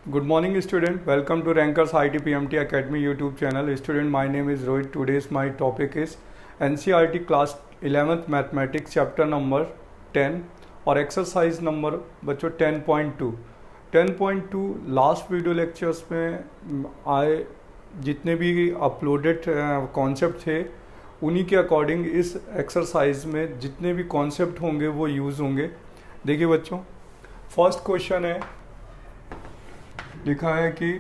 Good morning student, welcome to Rankers IT PMT Academy YouTube channel. Student, my name is Rohit. Today's my topic is NCERT class 11th mathematics chapter number 10 और exercise number बच्चों 10.2 last video lectures में आए जितने भी uploaded concept थे उन्हीं के according इस एक्सरसाइज में जितने भी कॉन्सेप्ट होंगे वो यूज़ होंगे। देखिए बच्चों, फर्स्ट क्वेश्चन है, लिखा है कि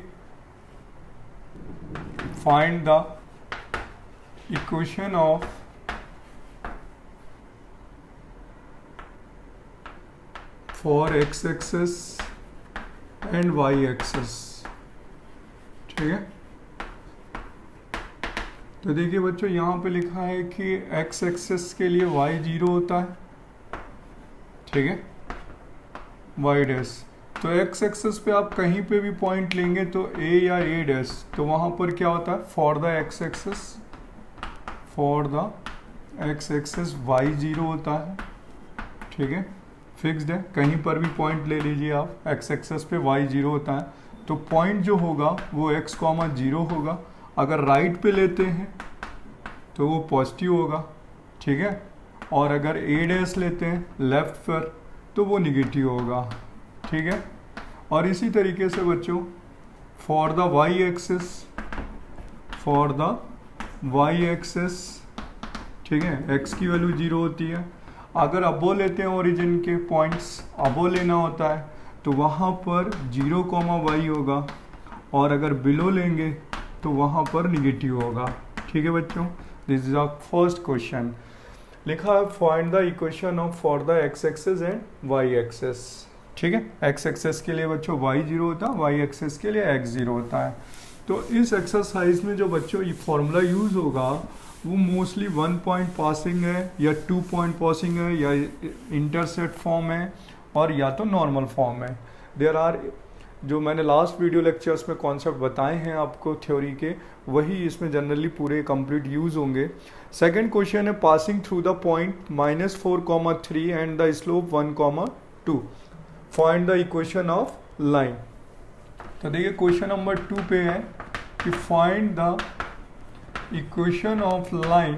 find the equation of for x axis and y axis. ठीक है, तो देखिए बच्चों, यहाँ पे लिखा है कि एक्स एक्सिस के लिए वाई 0 होता है। ठीक है, वाई डैश, तो एक्स एक्सिस पे आप कहीं पे भी पॉइंट लेंगे तो ए या ए डैश, तो वहाँ पर क्या होता है, for the x axis y 0 होता है। ठीक है, फिक्स्ड है, कहीं पर भी पॉइंट ले लीजिए आप, एक्स एक्सिस पे वाई 0 होता है, तो पॉइंट जो होगा वो x, 0 होगा। अगर राइट पे लेते हैं तो वो पॉजिटिव होगा। ठीक है, और अगर ए डैश लेते हैं लेफ्ट पर तो वो निगेटिव होगा। ठीक है, और इसी तरीके से बच्चों फॉर द वाई एक्सिस, ठीक है, x की वैल्यू 0 होती है। अगर अबो लेते हैं ओरिजिन के पॉइंट्स, अबो लेना होता है तो वहाँ पर 0, y होगा, और अगर बिलो लेंगे तो वहाँ पर निगेटिव होगा। ठीक है बच्चों, this is our first question. लिखा है find the equation of for the x axis and y axis. ठीक है, एक्स एक्सिस के लिए बच्चों y 0 होता है, वाई एक्सिस के लिए x 0 होता है। तो इस एक्सरसाइज में जो बच्चों ये फॉर्मूला यूज होगा वो मोस्टली 1 पॉइंट पासिंग है, या 2 पॉइंट पासिंग है, या इंटरसेप्ट फॉर्म है, और या तो नॉर्मल फॉर्म है। देयर आर, जो मैंने लास्ट वीडियो लेक्चर्स में कॉन्सेप्ट बताए हैं आपको थ्योरी के, वही इसमें जनरली पूरे कंप्लीट यूज होंगे। सेकंड क्वेश्चन है passing through the point -4, 3 and the slope 1, 2, find the equation of line. तो देखिए क्वेश्चन नंबर 2 पे है कि find the equation of line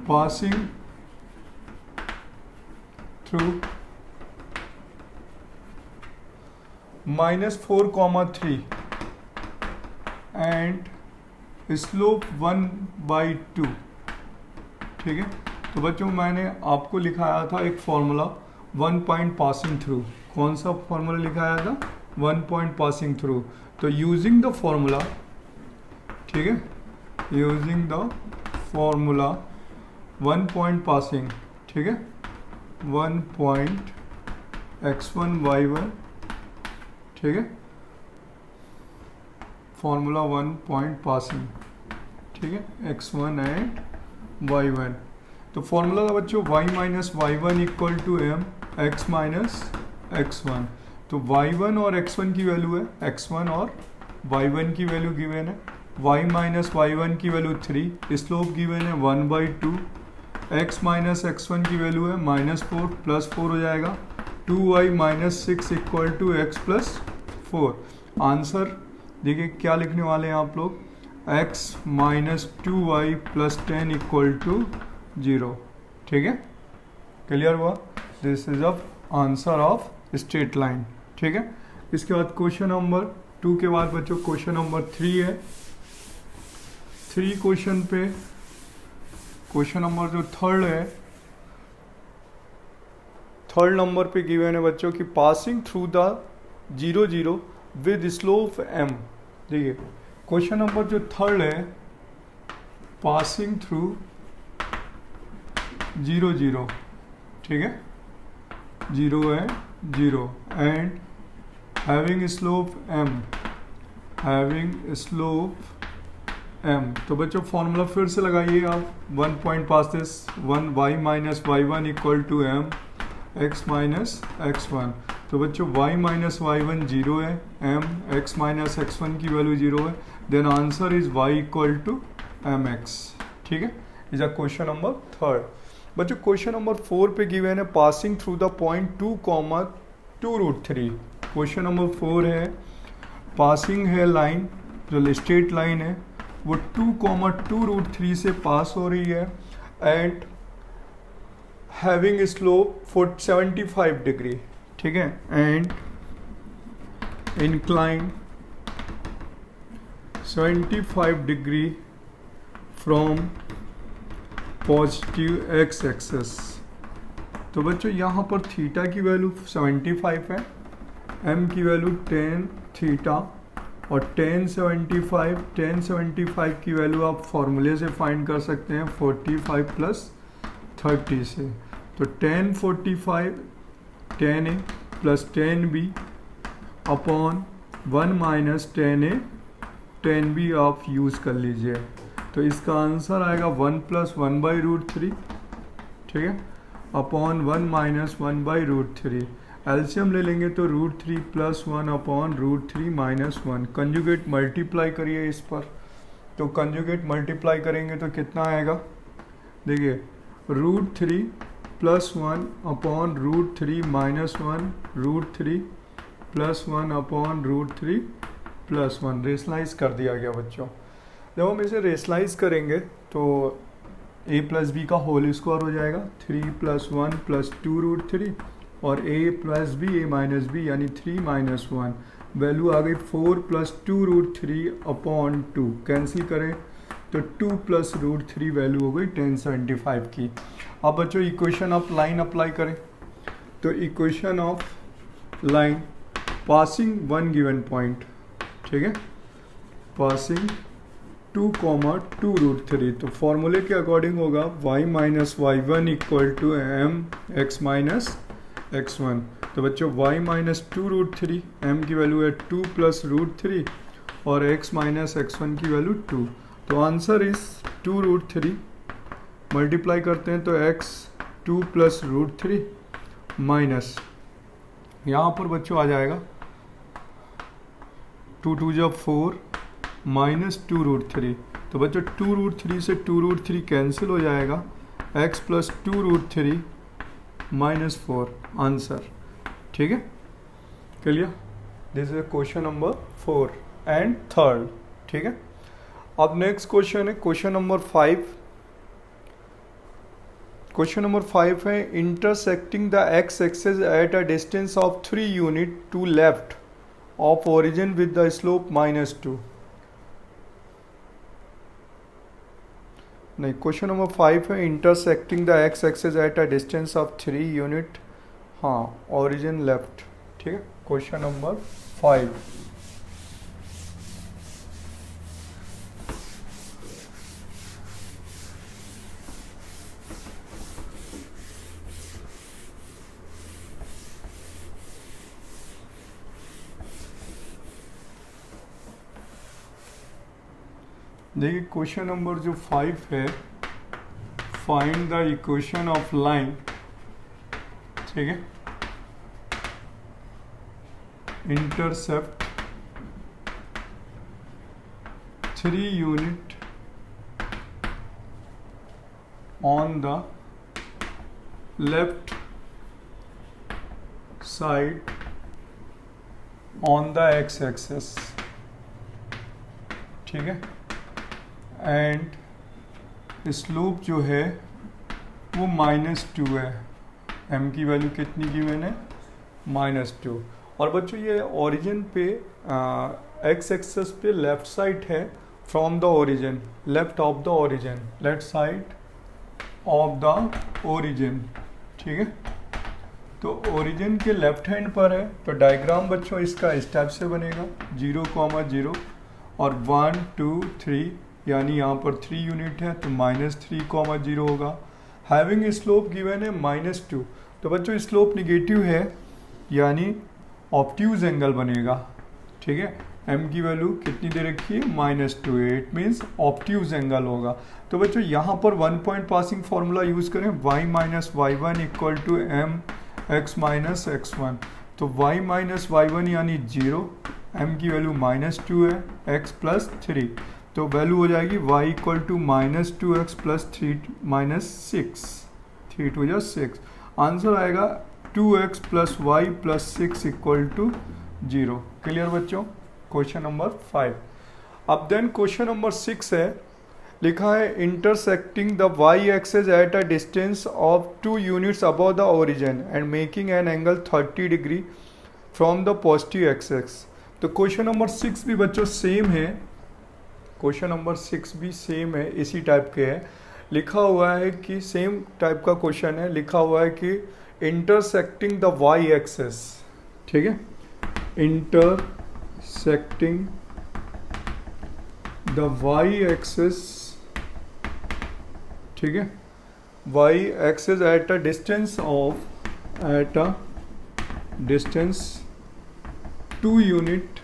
passing through -4, 3 and slope 1/2। ठीक है, तो बच्चों मैंने आपको लिखाया था एक फॉर्मूला 1 पॉइंट पासिंग थ्रू। कौन सा फॉर्मूला लिखाया था, 1 पॉइंट पासिंग थ्रू। तो यूजिंग द फॉर्मूला, ठीक है, using the formula 1 point passing, ठीक है, 1 पॉइंट x1 y1, ठीक है, फॉर्मूला 1 पॉइंट पासिंग, ठीक है, x1 एंड y1। तो फॉर्मूला था बच्चों y minus y1 equal to m x minus x1। तो y1 और x1 की वैल्यू है, x1 और y1 की वैल्यू गिवन है, y माइनस y1 की वैल्यू 3, स्लोप गिवन है 1/2, x माइनस x1 की वैल्यू है -4 + 4 हो जाएगा, 2y minus 6 equal to x + 4। Answer देखिए क्या लिखने वाले हैं आप लोग, x minus 2y + 10 equal to 0। ठीक है, क्लियर हुआ, this is a answer of straight line. ठीक है, इसके बाद क्वेश्चन नंबर 2 के बाद बच्चों क्वेश्चन नंबर 3 है। 3 क्वेश्चन पे, क्वेश्चन नंबर जो थर्ड है, थर्ड नंबर पे गिवन है बच्चों कि passing through the 0, 0 with slope m। देखिए क्वेश्चन नंबर जो थर्ड है, पासिंग थ्रू 0, 0, ठीक है, 0 है 0 एंड हैविंग स्लोप m, तो बच्चों फॉर्मूला फिर से लगाइए आप, 1 point pass this 1 y minus y1 equal to m x minus x1। तो बच्चों y माइनस y1 0 है, m x माइनस x1 की वैल्यू 0 है, then answer is y equal to mx। ठीक है, is a question number third. बच्चों question number 4 पे given है passing through the point 2, 2√3। Question number 4 है, पासिंग है लाइन, जो स्ट्रेट लाइन है वो 2,2√3 से पास हो रही है एंड हैविंग स्लोप 75 डिग्री, ठीक है, and incline 75 degree from positive x axes. तो बच्चों यहाँ पर थीटा की वैल्यू 75 है, एम की वैल्यू 10 थीटा और 1075 की वैल्यू आप फॉर्मूले से फाइंड कर सकते हैं 45 प्लस 30 से। तो 1045 10a plus 10b upon 1 minus 10a 10b आप यूज़ कर लीजिए। तो इसका आंसर आएगा 1 प्लस 1/√3, ठीक है, अपॉन 1 माइनस 1/√3। एलसीएम ले लेंगे तो √3 plus 1 upon √3 minus 1। Conjugate multiply करिए इस पर, तो कंजुगेट मल्टीप्लाई करेंगे तो कितना आएगा, देखिए √3 plus 1 upon √3 minus 1, √3 plus 1 upon √3 plus 1। रेशलाइज कर दिया गया बच्चों। जब हम इसे रेशलाइज करेंगे तो a प्लस बी का होल स्क्वायर हो जाएगा, 3 प्लस 1 प्लस 2√3 और a plus b a minus b यानी 3 माइनस 1। वैल्यू आ गई 4 प्लस 2√3 अपॉन 2। कैंसिल करें तो 2 प्लस √3 वैल्यू हो गई 1075 की। अब बच्चों इक्वेशन ऑफ लाइन अप्लाई करें, तो equation of line passing one given point, ठीक है, पासिंग 2,2√3। तो फॉर्मूले के अकॉर्डिंग होगा y minus y1 equal to m x minus x1। तो बच्चों y माइनस 2√3, m की वैल्यू है 2 प्लस √3 और x माइनस x1 की वैल्यू 2। तो आंसर इज 2√3। मल्टीप्लाई करते हैं तो x 2 प्लस √3 माइनस, यहाँ पर बच्चों आ जाएगा 2 2 जब 4 माइनस 2√3। तो बच्चों 2√3 से 2√3 कैंसिल हो जाएगा, x प्लस 2√3 माइनस 4 आंसर, ठीक है, clear. This is question number 4 and third, ठीक है। अब नेक्स्ट क्वेश्चन है क्वेश्चन नंबर 5। क्वेश्चन नंबर 5 है, intersecting the x axis at a distance of 3 unit to left of origin with the slope -2। नहीं, question number 5 है intersecting the x axis at a distance of 3 unit, हाँ, origin left, ठीक है। Question number 5, देखिए question number जो 5 है, find the equation of line, ठीक है, intercept 3 unit on the left side on the x axes, ठीक है, एंड स्लोप जो है वो -2 है। m की वैल्यू कितनी गिवन है, -2। और बच्चों ये ओरिजिन पे एक्स एक्सेस पे लेफ्ट साइड है from the origin, left of the origin, left side of the origin, ठीक है। तो ओरिजिन के लेफ्ट हैंड पर है, तो डायग्राम बच्चों इसका स्टेप से बनेगा 0,0 और 1 2 3, यानी यहाँ पर 3 यूनिट है तो -3,0 होगा। हैविंग स्लोप गिवन है -2, तो बच्चों स्लोप निगेटिव है यानी ऑब्ट्यूज एंगल बनेगा, ठीक है। m की वैल्यू कितनी दे रखी है, -2, इट मीन्स ऑब्ट्यूज एंगल होगा। तो बच्चों यहाँ पर 1 पॉइंट पासिंग फॉर्मूला यूज करें, y minus y1 equal to m x minus x1। तो y माइनस y1 यानी 0, m की वैल्यू -2 है, x प्लस 3, तो वैल्यू हो जाएगी y equal to -2x plus 3 -6, 3 2 6। Answer आएगा 2x plus y plus 6 equal to 0। Clear बच्चों, क्वेश्चन नंबर 5। अब देन क्वेश्चन नंबर 6 है, लिखा है intersecting the y axes at a distance of 2 units above the origin and making an angle 30 degree from the positive axes. तो question number 6 भी बच्चों same है, question number 6 भी same है, इसी टाइप के है। लिखा हुआ है कि सेम टाइप का क्वेश्चन है, लिखा हुआ है कि इंटरसेक्टिंग द वाई एक्सेस, ठीक है, इंटरसेक्टिंग द वाई एक्सेस, ठीक है, y axes at a distance of, at a distance 2 unit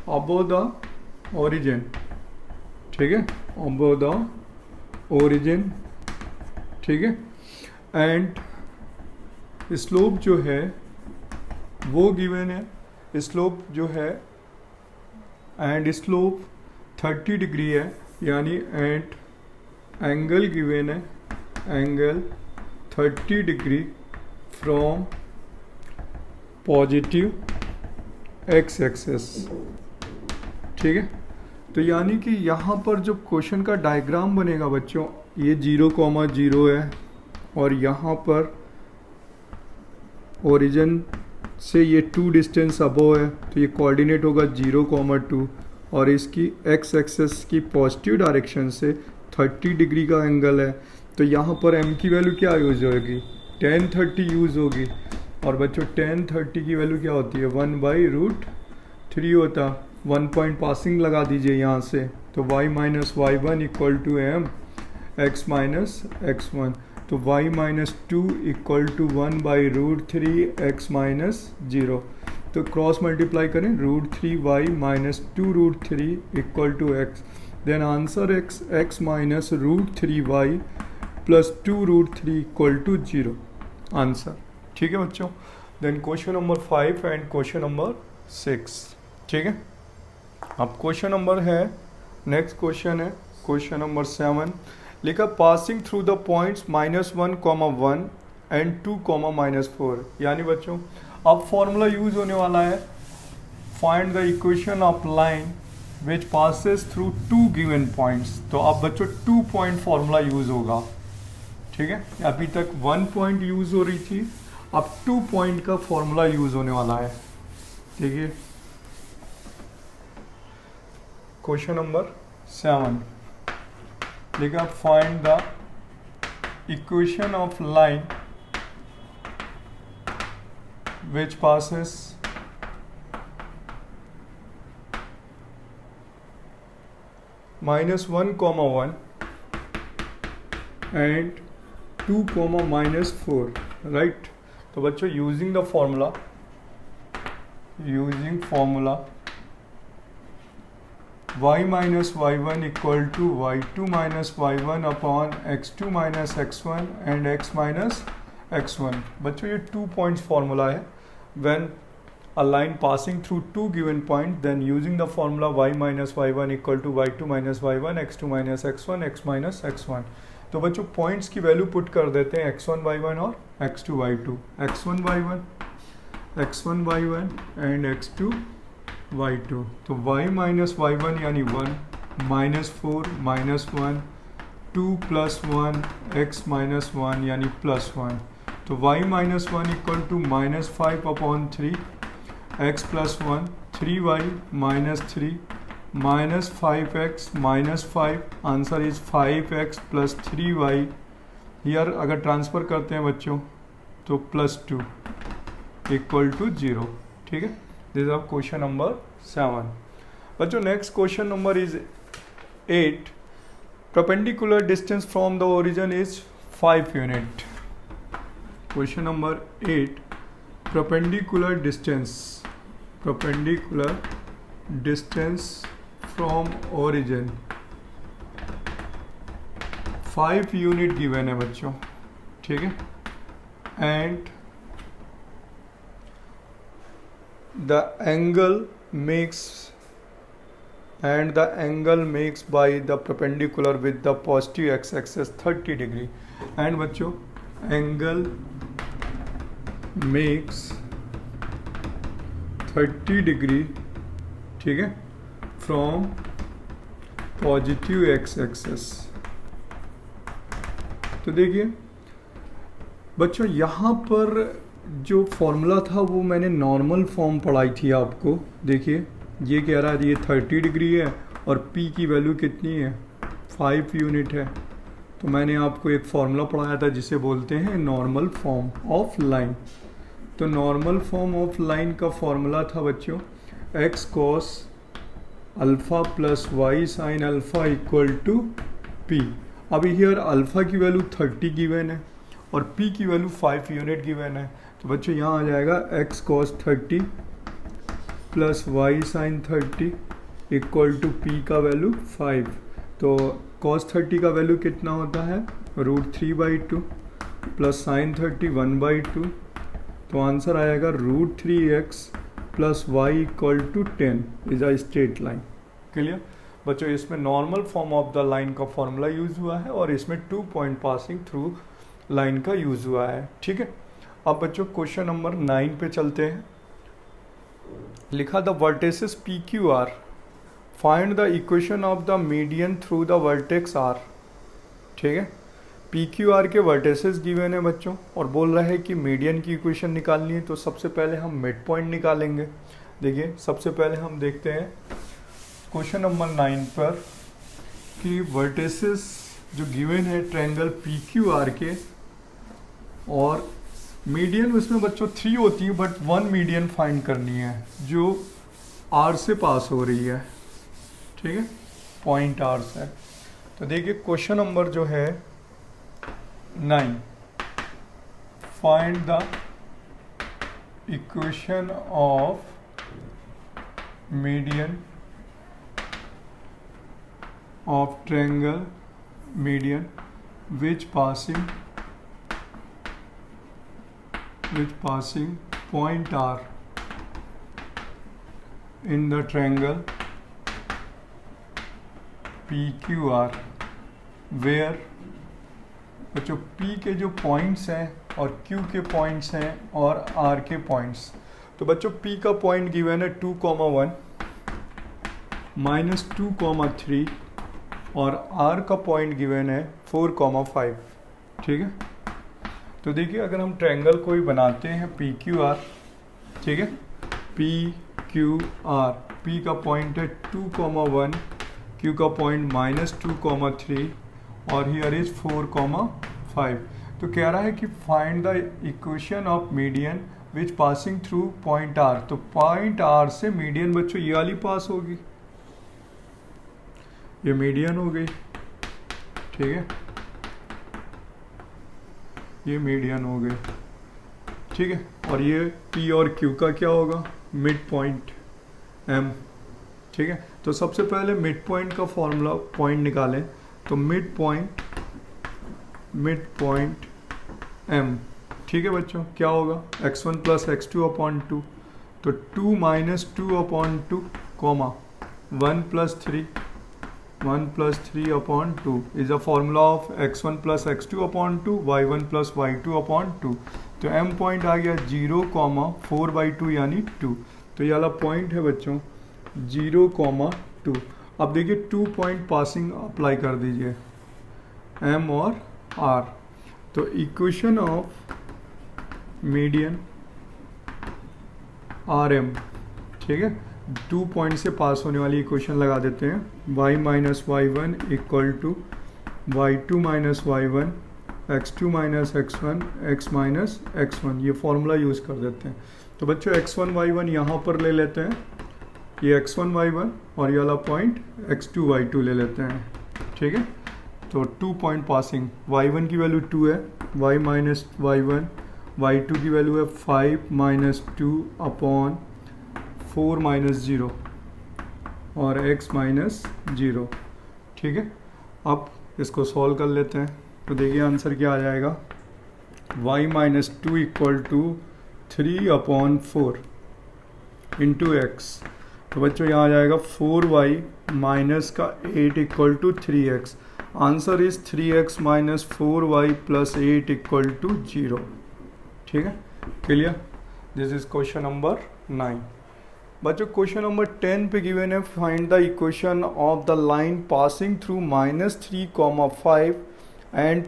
above the origin, ठीक है, अबव द ओरिजिन, ठीक है, एंड स्लोप जो है वो गिवन है, स्लोप जो है एंड स्लोप 30 डिग्री है, यानी एंड एंगल गिवन है, angle 30 degree from positive x axes, ठीक है। तो यानी कि यहाँ पर जो क्वेश्चन का डायग्राम बनेगा बच्चों, ये 0,0 है और यहाँ पर ओरिजिन से ये 2 डिस्टेंस अबव है, तो ये कोऑर्डिनेट होगा 0,2 और इसकी एक्स एक्सेस की पॉजिटिव डायरेक्शन से 30 डिग्री का एंगल है। तो यहाँ पर m की वैल्यू क्या यूज़ होगी, tan 30 यूज़ होगी। और बच्चों tan 30 की वैल्यू क्या होती है, 1/√3 होता। 1 पॉइंट पासिंग लगा दीजिए यहाँ से, तो y minus y1 equal to m x minus x1, तो y minus 2 equal to 1/√3 x minus 0। तो क्रॉस मल्टीप्लाई करें, √3y minus 2√3 equal to x, then answer x minus √3y plus 2√3 equal to 0 answer, ठीक है बच्चों। Then question number 5 and question number 6, ठीक है। अब question number है, नेक्स्ट क्वेश्चन है क्वेश्चन नंबर 7, लिखा passing through the points -1,1 and 2,-4। यानी बच्चों अब फॉर्मूला यूज होने वाला है, find the equation of line which passes through 2 given points. तो अब बच्चों 2 पॉइंट फॉर्मूला यूज होगा, ठीक है। अभी तक 1 पॉइंट यूज हो रही थी, अब 2 पॉइंट का फॉर्मूला यूज होने वाला है, ठीक है। क्वेश्चन नंबर 7 लिखा find the equation of line which passes -1,1 and 2,-4, right. तो बच्चों using the formula, y minus y1 equal to y2 minus y1 upon x2 minus x1 and x minus x1। बच्चों ये 2 पॉइंट्स फॉर्मूला है। When a line passing through 2 given point, then using the formula y minus y1 equal to y2 minus y1 x2 minus x1 x minus x1। तो बच्चों points की value put कर देते हैं x1 y1 और x2 y2, x1 y1 and x2 y2। तो y minus y1 यानी 1, -4 -1, 2 + 1 x minus 1 यानी +1। तो y minus 1 equal to -5/3 x plus 1, 3y minus 3 minus 5x minus 5, answer is 5x plus 3y। Here अगर transfer करते हैं बच्चों तो +2 इक्वल टू 0, ठीक है। This is question number 7। बच्चों next question number is 8, perpendicular distance from the origin is 5 unit. Question number 8, perpendicular distance from origin 5 unit given है बच्चों, ठीक है। And the angle makes by the perpendicular with the positive x-axis 30 degree, and बच्चों angle makes 30 degree, ठीक है, from positive x axes. तो देखिए बच्चों यहाँ पर जो फॉर्मूला था वो मैंने नॉर्मल फॉर्म पढ़ाई थी आपको। देखिए ये कह रहा है ये 30 डिग्री है और P की वैल्यू कितनी है, 5 यूनिट है। तो मैंने आपको एक फॉर्मूला पढ़ाया था जिसे बोलते हैं नॉर्मल फॉर्म ऑफ लाइन। तो नॉर्मल फॉर्म ऑफ लाइन का फॉर्मूला था बच्चों x cos alpha plus y sine alpha equal to P। अभी हियर अल्फ़ा की वैल्यू 30 गिवन है और P की वैल्यू 5 यूनिट गिवन है। तो बच्चों यहाँ आ जाएगा x cos 30 plus y sine 30 equal to P का वैल्यू 5। तो cos 30 का वैल्यू कितना होता है, √3/2 प्लस साइन 30 1/2। तो आंसर आएगा √3x plus y equal to 10 is a straight line. Clear बच्चों, इसमें normal form of the line का फॉर्मूला यूज हुआ है और इसमें 2 पॉइंट पासिंग थ्रू लाइन का यूज हुआ है। ठीक है, अब बच्चों क्वेश्चन नंबर 9 पे चलते हैं। लिखा the vertices P Q R, find the equation of the median through the vertex R. ठीक है, पी क्यू आर के वर्टेसेस गिवन है बच्चों और बोल रहा है कि मीडियन की इक्वेशन निकालनी है। तो सबसे पहले हम मिड पॉइंट निकालेंगे। देखिए सबसे पहले हम देखते हैं क्वेश्चन नंबर 9 पर कि वर्टेसेस जो गिवन है ट्रायंगल पी क्यू आर के, और मीडियन उसमें बच्चों 3 होती है बट 1 मीडियन फाइंड करनी है जो आर से पास हो रही है। ठीक है, पॉइंट आर से। तो देखिए क्वेश्चन नंबर जो है 9, find the equation of median of triangle median which passing point R in the triangle PQR where बच्चों P के जो पॉइंट्स हैं और Q के पॉइंट्स हैं और R के पॉइंट्स। तो बच्चों P का पॉइंट गिवन है 2,1 -2,3 और R का पॉइंट गिवन है 4,5। ठीक है, तो देखिए अगर हम ट्रायंगल कोई बनाते हैं पी क्यू आर, ठीक है, पी क्यू आर, पी का पॉइंट है 2,1, क्यू का पॉइंट -2,3 और हियर इज 4,5। तो कह रहा है कि find the equation of median which passing through point R. तो पॉइंट आर से मीडियन बच्चों ये वाली पास होगी, ये मीडियन हो गई। ठीक है, ये मीडियन हो गए। ठीक है, और ये P और Q का क्या होगा, मिड पॉइंट M। ठीक है, तो सबसे पहले मिड पॉइंट का फॉर्मूला पॉइंट निकालें। तो मिड पॉइंट M। ठीक है बच्चों, क्या होगा x1 प्लस x2/2। तो 2 - 2/2 comma 1 + 3 1+3/2 is a formula of x1 plus x2/2 y1 plus y2/2। तो m पॉइंट आ गया 0,4/2 यानी 2। तो ये वाला पॉइंट है बच्चों 0,2। अब देखिए 2 पॉइंट पासिंग अप्लाई कर दीजिए m और r। तो इक्वेशन ऑफ मीडियन RM, ठीक है, 2 पॉइंट से पास होने वाली इक्वेशन लगा देते हैं। y - y1 equal to y2 - y1 x2 - x1 x - x1। ये फॉर्मूला यूज़ कर देते हैं। तो बच्चों x1 y1 यहाँ पर ले लेते हैं, ये x1 y1 और ये वाला पॉइंट x2 y2 ले लेते हैं। ठीक है, तो 2 पॉइंट पासिंग, y1 की वैल्यू 2 है, y - y1, y2 की वैल्यू है 5 - 2/4 - 0 और x - 0। ठीक है, अब इसको सॉल्व कर लेते हैं। तो देखिए आंसर क्या आ जाएगा, y - 2 equal to 3/4 into x। तो बच्चों यहाँ आ जाएगा 4y माइनस का 8 equal to 3x। Answer is 3x - 4y + 8 equal to 0। ठीक है, clear. This is question number 9। बच्चों क्वेश्चन नंबर 10 पे गिवन है, find the equation of the line passing through -3, 5 and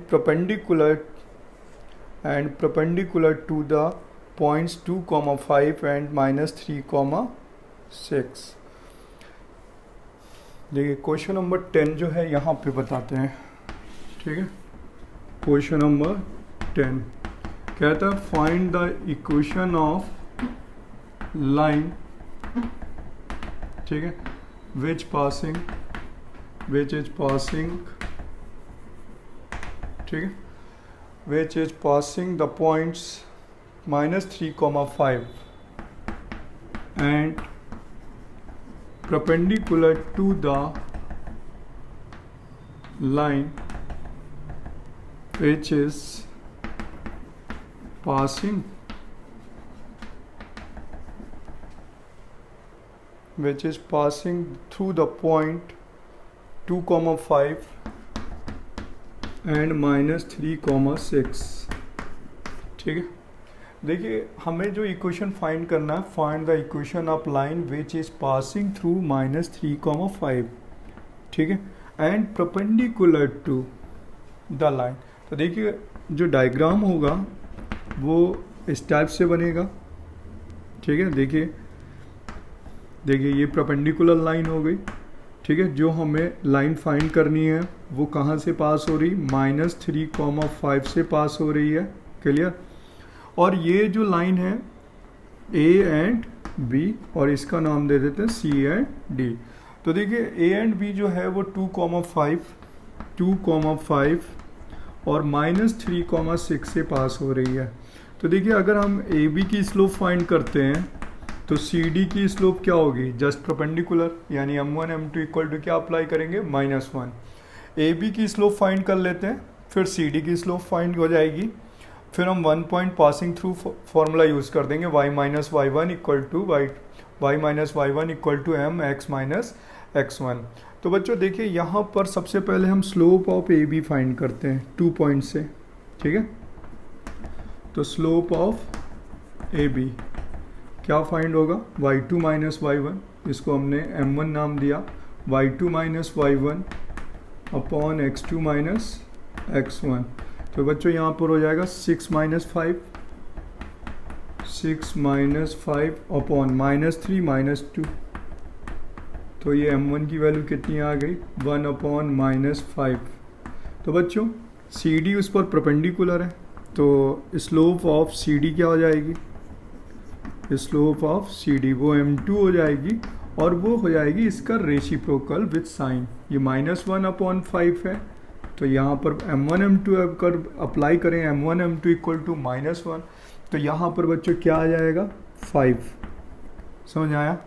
perpendicular to the points 2, 5 and -3, 6। देखिए question number 10 जो है यहाँ पे बताते हैं, ठीक है। क्वेश्चन नंबर 10 कहता है find the equation of line, ठीक है, विच इज पासिंग, ठीक है, विच is passing the points -3, 5 and perpendicular to the line which is passing through the point 2, 5 and -3, 6, ठीक है। देखिए हमें जो इक्वेशन फाइंड करना है, find the equation of line which is passing through -3, 5, ठीक है, and perpendicular to the line. तो देखिए जो डायग्राम होगा वो इस टाइप से बनेगा, ठीक है। देखिए ये परपेंडिकुलर लाइन हो गई, ठीक है। जो हमें लाइन फाइंड करनी है वो कहाँ से पास हो रही, -3, 5 से पास हो रही है, क्लियर। और ये जो लाइन है A एंड B, और इसका नाम दे देते हैं C एंड D। तो देखिए A एंड B जो है वो 2, 5 और -3, 6 से पास हो रही है। तो देखिए अगर हम AB की स्लोप फाइंड करते हैं तो CD की स्लोप क्या होगी, जस्ट परपेंडिकुलर, यानी M1 M2 इक्वल टू क्या अप्लाई करेंगे, -1। AB की स्लोप फाइंड कर लेते हैं, फिर CD की स्लोप फाइंड हो जाएगी, फिर हम 1 point passing through formula use कर देंगे, y-y1 इक्वल टू mx-x1। तो बच्चों देखिए यहाँ पर सबसे पहले हम slope of A B find करते हैं 2 पॉइंट से, ठीक है। तो स्लोप ऑफ ए बी क्या फाइंड होगा, y2 - y1, इसको हमने m1 नाम दिया, y2 - y1 upon x2 - x1। तो बच्चों यहाँ पर हो जाएगा 6 - 5 अपॉन -3 - 2। तो ये m1 की वैल्यू कितनी आ गई, 1 अपॉन -5। तो बच्चों CD उस पर परपेंडिकुलर है, तो स्लोप ऑफ CD क्या हो जाएगी, स्लोप ऑफ CD वो m2 हो जाएगी, और वो हो जाएगी इसका रेसिप्रोकल विथ साइन। ये -1 अपॉन 5 है, तो यहाँ पर m1 m2 अगर अप्लाई करें, m1 m2 इक्वल टू -1, तो यहाँ पर बच्चों क्या आ जाएगा, 5। समझ आया।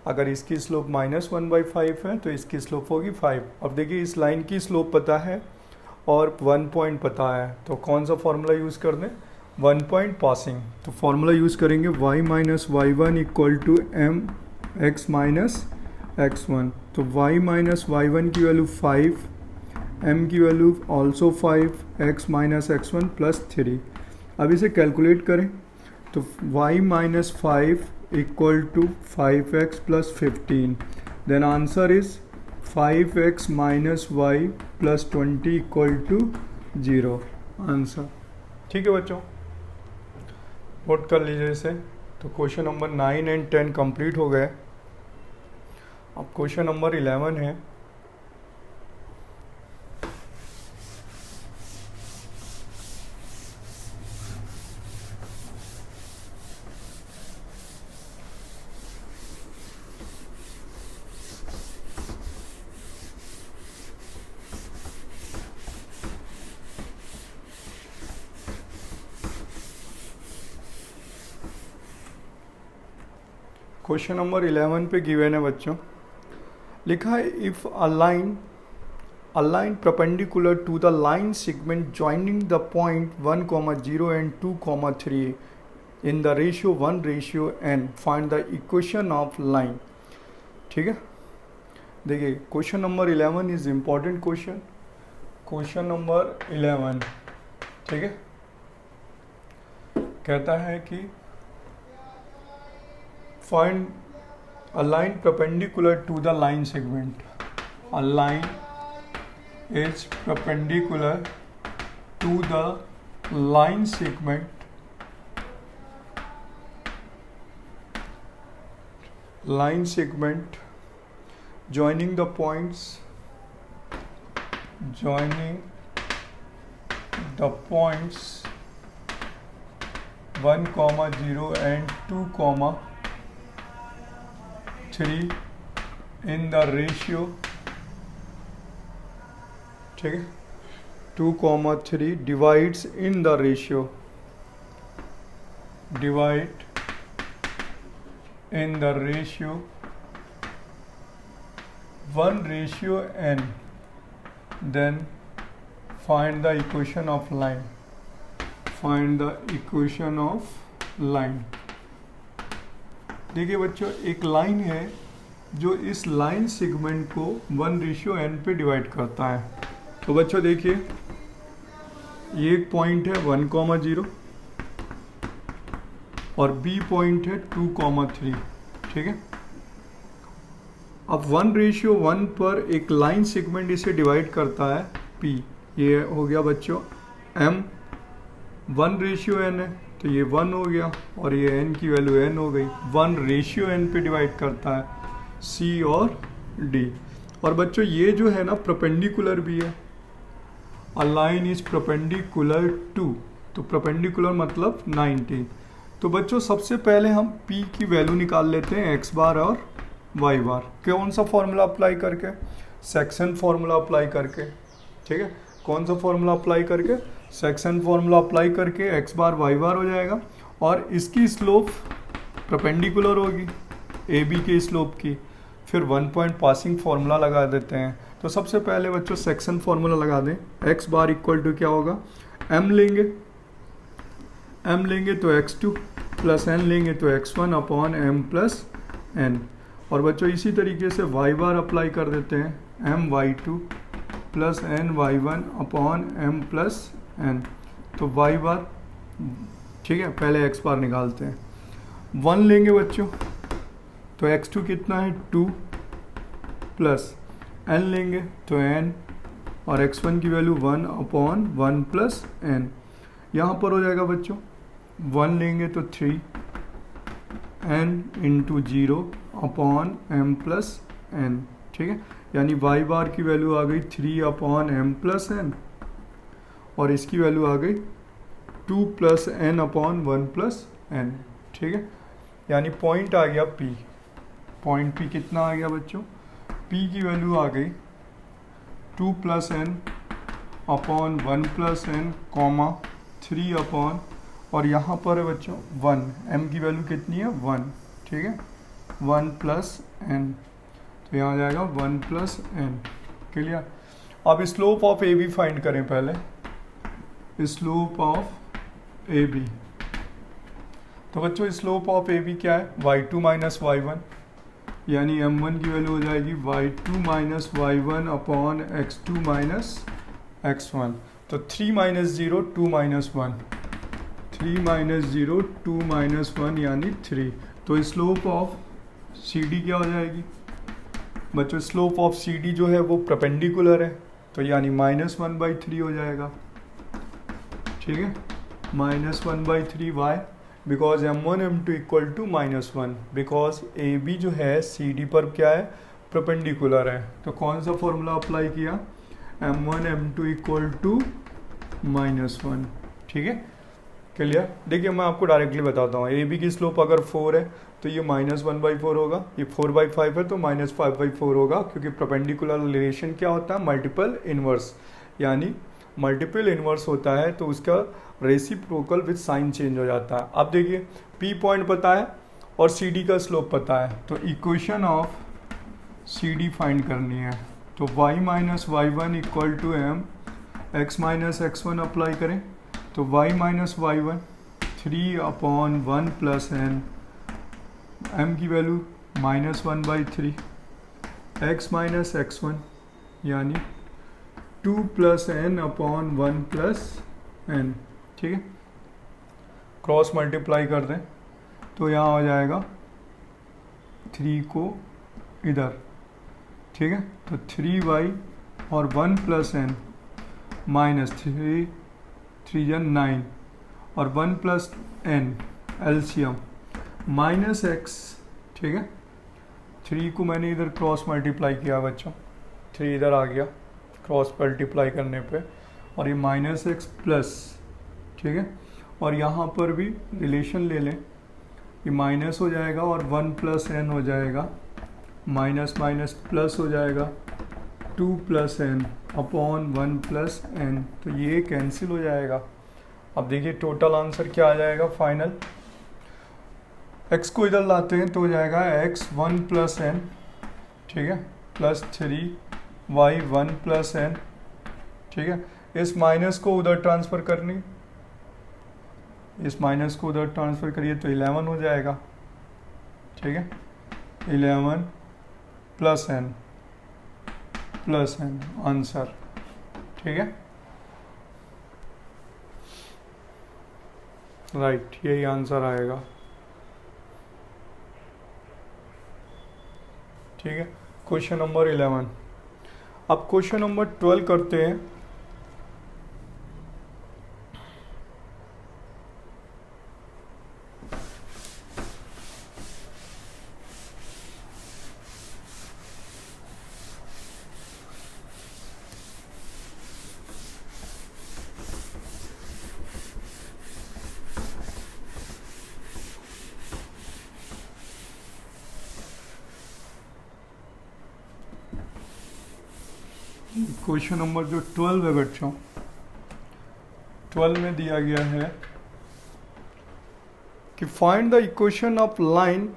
अगर इसकी स्लोप -1/5 है तो इसकी स्लोप होगी 5। अब देखिए इस लाइन की स्लोप पता है और 1 पॉइंट पता है, तो कौन सा फॉर्मूला यूज़ कर दें, 1 पॉइंट पासिंग। तो फॉर्मूला यूज़ करेंगे y-y1 इक्वल टू mx-x1। तो y-y1 की वैल्यू 5, m की वैल्यू ऑल्सो 5, x-x1 + 3। अब इसे कैलकुलेट करें तो y-5 equal to 5x + 15। Then answer is 5x - y + 20 equal to 0 answer. ठीक है बच्चों, नोट कर लीजिए इसे। तो क्वेश्चन नंबर 9 एंड 10 कंप्लीट हो गए। अब क्वेश्चन नंबर 11 है। क्वेश्चन नंबर 11 पे गिवन है बच्चों, लिखा है if a line perpendicular to the line segment joining the point 1, 0 and 2, 3 in the ratio 1:n, find the equation of line. ठीक है, देखिए question number 11 is important question. Question number 11, ठीक है, कहता है कि find a line perpendicular to the line segment. A line is perpendicular to the line segment. Line segment joining the points 1, 0 and 2, 3 in the ratio, ठीक है, 2, 3 divides in the ratio, divide in the ratio 1:n. Then find the equation of line. Find the equation of line. देखिए बच्चों, एक line है जो इस line segment को 1:n पे डिवाइड करता है। तो बच्चों देखिए, ये एक पॉइंट है 1, 0 और बी पॉइंट है 2, 3, ठीक है। अब 1:1 पर एक लाइन सेगमेंट इसे डिवाइड करता है P। ये हो गया बच्चों M, 1:n है तो ये 1 हो गया और ये n की वैल्यू n हो गई। 1:n पे डिवाइड करता है C और D। और बच्चों ये जो है ना परपेंडिकुलर भी है। A line is perpendicular to, तो परपेंडिकुलर मतलब 90। तो बच्चों सबसे पहले हम P की वैल्यू निकाल लेते हैं x बार और y बार। कौन सा फॉर्मूला अप्लाई करके? सेक्शन फॉर्मूला अप्लाई करके, ठीक है। कौन सा फॉर्मूला अप्लाई करके? सेक्शन फॉर्मूला अप्लाई करके x बार y बार हो जाएगा और इसकी स्लोप परपेंडिकुलर होगी AB के स्लोप की। फिर 1 पॉइंट पासिंग फार्मूला लगा देते हैं। तो सबसे पहले बच्चों सेक्शन फार्मूला लगा दें। x बार इक्वल टू क्या होगा? m लेंगे तो x2 प्लस n लेंगे तो x1 upon m plus n। और बच्चों इसी तरीके से y बार अप्लाई कर देते हैं, my2 plus n y1 upon m plus n। तो y बार, ठीक है, पहले x बार निकालते हैं। 1 लेंगे बच्चों तो x2 कितना है 2 प्लस n लेंगे तो n और x1 की वैल्यू 1 अपॉन 1 प्लस n। यहाँ पर हो जाएगा बच्चों 1 लेंगे तो 3 n into 0 upon m plus n, ठीक है। यानी y बार की वैल्यू आ गई 3 अपॉन m प्लस n और इसकी वैल्यू आ गई 2 plus n upon 1 plus n, ठीक है। यानी पॉइंट आ गया P। पॉइंट P कितना आ गया बच्चों? P की वैल्यू आ गई 2 plus n upon 1 plus n comma 3 upon, और यहाँ पर है बच्चों 1, m की वैल्यू कितनी है 1, ठीक है, 1 प्लस n। तो यहाँ आ जाएगा 1 प्लस n। क्लियर? अब slope of A B find करें पहले। स्लोप ऑफ ए बी, तो बच्चों स्लोप ऑफ ए बी क्या है? y2 माइनस y1, यानी m1 की वैल्यू हो जाएगी y2 minus y1 upon x2 minus x1। तो 3 माइनस 0 2 माइनस 1, 3 माइनस 0 2 माइनस 1 यानी 3। तो स्लोप ऑफ सी डी क्या हो जाएगी बच्चों? स्लोप ऑफ सी डी जो है वो परपेंडिकुलर है, तो यानी -1/3 हो जाएगा, ठीक है। -1/3 why? Because m1 m2 equal to -1, because A B जो है सी डी पर क्या है? परपेंडिकुलर है। तो कौन सा फॉर्मूला अप्लाई किया? m1 m2 इक्वल टू -1, ठीक है। क्लियर? देखिए मैं आपको डायरेक्टली बताता हूँ। ए बी की स्लोप अगर 4 है तो ये -1/4 होगा, ये 4/5 है तो -5/4 होगा, क्योंकि परपेंडिकुलर रिलेशन क्या होता है? मल्टीपल इनवर्स, यानी मल्टीपल इनवर्स होता है तो उसका रेसिप्रोकल विद साइन चेंज हो जाता है। अब देखिए पी पॉइंट पता है और सी डी का स्लोप पता है, तो equation of C D find करनी है। तो y minus y1 equal to m, x minus x1 apply करें तो y minus y1 3 upon 1 plus n, m की वैल्यू -1/3, x माइनस x1 यानी 2 plus n upon 1 plus n, ठीक है। Cross multiply कर दें तो यहाँ हो जाएगा 3 को इधर, ठीक है। तो 3y और 1 प्लस n माइनस 3 या 9 और 1 plus n LCM minus x, ठीक है। 3 को मैंने इधर क्रॉस मल्टीप्लाई किया बच्चों, 3 इधर आ गया क्रॉस मल्टीप्लाई करने पे, और ये माइनस एक्स प्लस, ठीक है। और यहाँ पर भी रिलेशन ले लें, ये माइनस हो जाएगा और 1 प्लस एन हो जाएगा, माइनस माइनस प्लस हो जाएगा 2 plus n upon 1 plus n, तो ये कैंसिल हो जाएगा। अब देखिए टोटल आंसर क्या आ जाएगा फाइनल, x को इधर लाते हैं तो हो जाएगा x 1 प्लस एन, ठीक है, प्लस 3y 1 प्लस एन, ठीक है। इस माइनस को उधर ट्रांसफ़र करनी, इस माइनस को उधर ट्रांसफ़र करिए तो 11 हो जाएगा, ठीक है। 11 प्लस एन आंसर, ठीक है, राइट, यही आंसर आएगा, ठीक है। Question number 11। अब क्वेश्चन नंबर 12 करते हैं। क्वेश्चन नंबर जो 12 है बच्चों, 12 में दिया गया है कि find the equation of line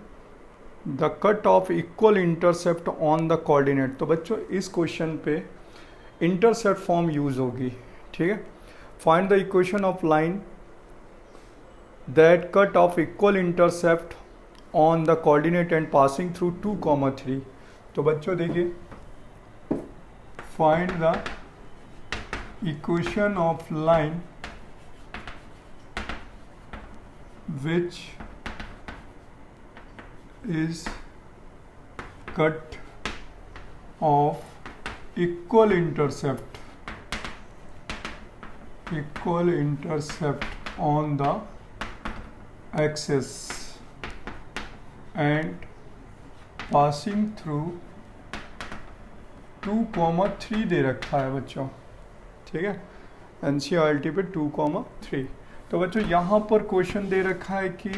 the cut off equal intercept on the coordinate. तो बच्चों इस क्वेश्चन पे इंटरसेप्ट फॉर्म यूज होगी, ठीक है। Find the equation of line that cut off equal intercept on the coordinate and passing through 2,3। तो बच्चों देखिए, find the equation of line which is cut of equal intercept on the axis and passing through 2,3 दे रखा है बच्चों, ठीक है, NCERT पे 2,3। तो बच्चों यहाँ पर क्वेश्चन दे रखा है कि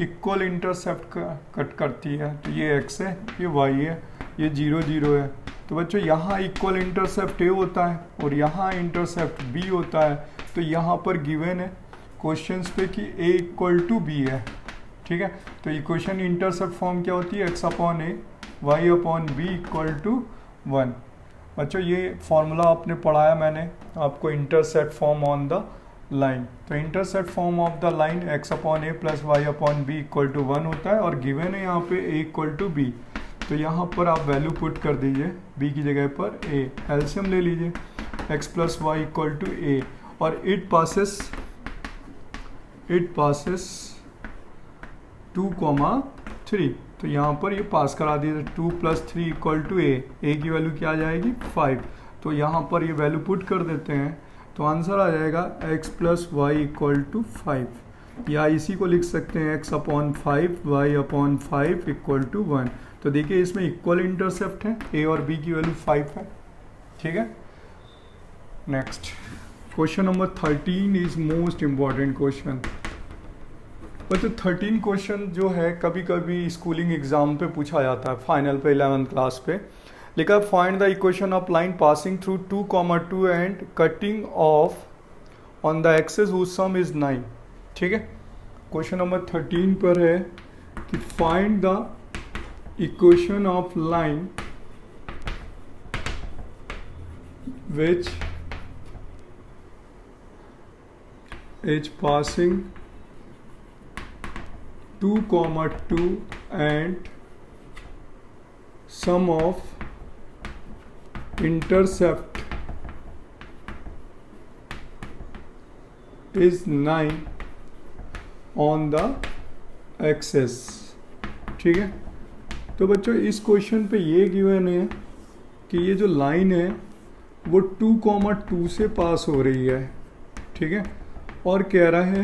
इक्वल इंटरसेप्ट कट करती है, तो ये x है, ये y है, ये 0 0 है। तो बच्चों यहाँ इक्वल इंटरसेप्ट a होता है और यहाँ इंटरसेप्ट b होता है। तो यहाँ पर गिवन है क्वेश्चंस पे कि a इक्वल टू b है, ठीक है। तो इक्वेशन इंटरसेप्ट फॉर्म क्या होती है, x upon a y upon b equal to 1। बच्चों ये फॉर्मूला आपने पढ़ाया मैंने आपको, intercept form on the line. तो intercept form of the line x upon a plus y upon B equal to 1 होता है, और गिवन है यहाँ पे a इक्वल टू b। तो यहाँ पर आप वैल्यू पुट कर दीजिए, b की जगह पर a, एलसीएम ले लीजिए, x plus y equal to a, और इट पासेस 2,3। तो यहाँ पर ये पास करा दीजिए, 2 प्लस 3 इक्वल टू a की वैल्यू क्या आ जाएगी 5। तो यहाँ पर ये वैल्यू पुट कर देते हैं तो आंसर आ जाएगा x plus y equal to 5, या इसी को लिख सकते हैं x अपॉन 5 y अपॉन 5 इक्वल टू 1। तो देखिए इसमें इक्वल इंटरसेप्ट है, a और b की वैल्यू 5 है, ठीक है। Next question number 13 is most important question. बच्चों 13 क्वेश्चन जो है कभी कभी स्कूलिंग एग्जाम पे पूछा जाता है, फाइनल पे 11th क्लास पे। लिखा find the equation of line passing through 2,2 and cutting off on the axes whose sum is 9, ठीक है। क्वेश्चन नंबर 13 पर है कि find the equation of line which is passing 2,2 and sum of intercept is 9 on the axis, ठीक है। तो बच्चों इस क्वेश्चन पे ये गिवन है कि ये जो लाइन है वो 2,2 से पास हो रही है, ठीक है, और कह रहा है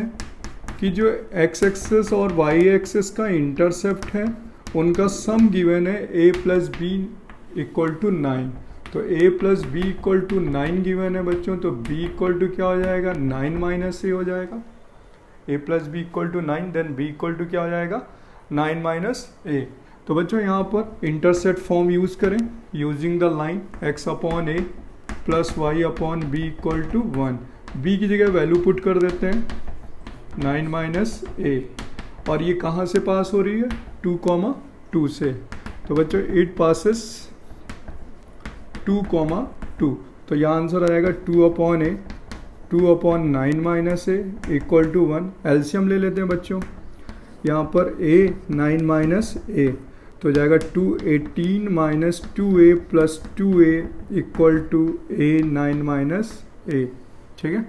कि जो एक्स एक्सेस और वाई एक्सेस का इंटरसेप्ट है उनका सम गिवन है a plus b equal to 9। तो a plus b equal to 9 given है बच्चों, तो b इक्वल टू क्या हो जाएगा 9 माइनस a हो जाएगा। a plus b equal to 9, then b equal to क्या हो जाएगा 9 माइनस a। तो बच्चों यहाँ पर इंटरसेप्ट फॉर्म यूज़ करें using the line x upon a plus y upon B equal to 1। b की जगह वैल्यू पुट कर देते हैं 9 माइनस a, और ये कहाँ से पास हो रही है 2,2 से। तो बच्चों इट पासिस 2,2, तो यहाँ आंसर आ जाएगा 2 upon a, 2 upon 9 minus a equal to 1। LCM ले लेते हैं बच्चों, यहाँ पर a 9 माइनस a, तो जाएगा 218 minus 2a plus 2a equal to a 9 minus a, ठीक है,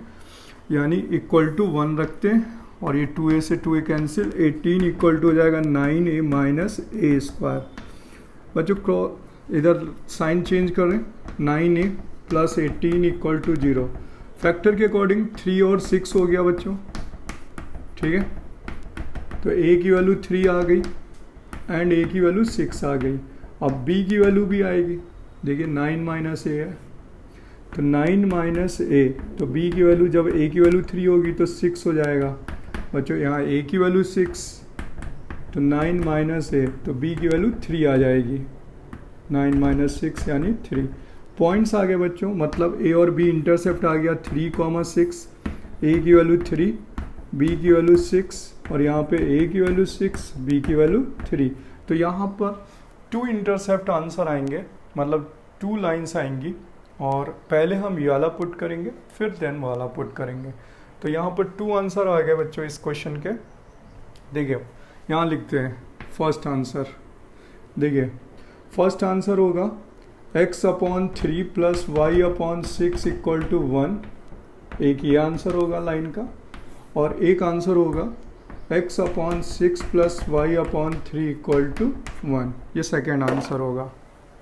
यानी इक्वल टू 1 रखते हैं और ये 2a से 2a कैंसिल, 18 इक्वल टू हो जाएगा 9a माइनस a स्क्वायर। बच्चों इधर साइन चेंज करें, 9a plus 18 equal to 0। Factor के अकॉर्डिंग 3 और 6 हो गया बच्चों, ठीक है, तो a की वैल्यू 3 आ गई एंड a की वैल्यू 6 आ गई। अब b की वैल्यू भी आएगी, देखिए 9 माइनस a है, तो 9 माइनस a, तो b की वैल्यू जब a की वैल्यू 3 होगी तो 6 हो जाएगा बच्चों। यहाँ a की वैल्यू 6, तो 9 माइनस a, तो b की वैल्यू 3 आ जाएगी, 9 माइनस 6 यानी 3। पॉइंट्स आ गए बच्चों, मतलब a और b इंटरसेप्ट आ गया 3,6, a की वैल्यू 3, b की वैल्यू 6, और यहाँ पे a की वैल्यू 6, b की वैल्यू 3। तो यहाँ पर 2 इंटरसेप्ट आंसर आएंगे, मतलब 2 लाइन्स आएंगी, और पहले हम ये वाला पुट करेंगे फिर देन वाला पुट करेंगे। तो यहाँ पर 2 आंसर आ गए बच्चों इस क्वेश्चन के। देखिए यहाँ लिखते हैं फर्स्ट आंसर, देखिए फर्स्ट आंसर होगा x upon 3 plus y upon 6 equal to 1, एक ये आंसर होगा लाइन का, और एक आंसर होगा x upon 6 plus y upon 3 equal to 1, ये सेकेंड आंसर होगा,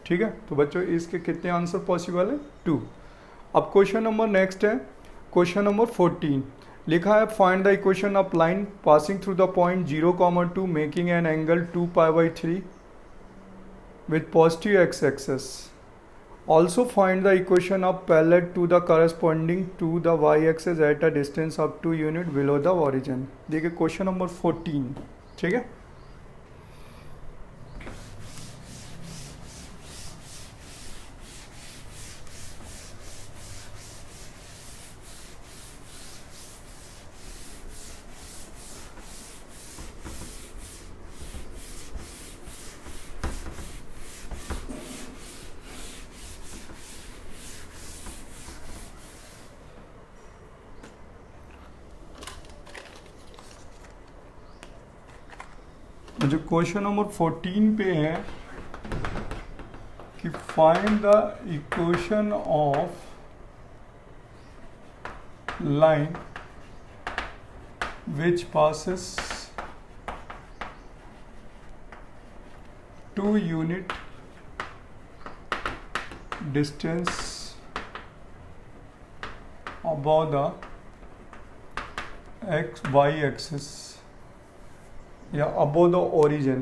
ठीक है। तो बच्चों इसके कितने आंसर पॉसिबल है 2। अब क्वेश्चन नंबर नेक्स्ट है, क्वेश्चन नंबर 14 लिखा है find the equation of line passing through the point 0,2 making an angle 2π/3 with positive x axis. Also find the equation of parallel to the corresponding to the y axis at a distance of 2 unit below the origin. देखिए question number 14, ठीक है। जो question number 14 पे है कि find the equation of line which passes 2 unit distance above the y axis या above the origin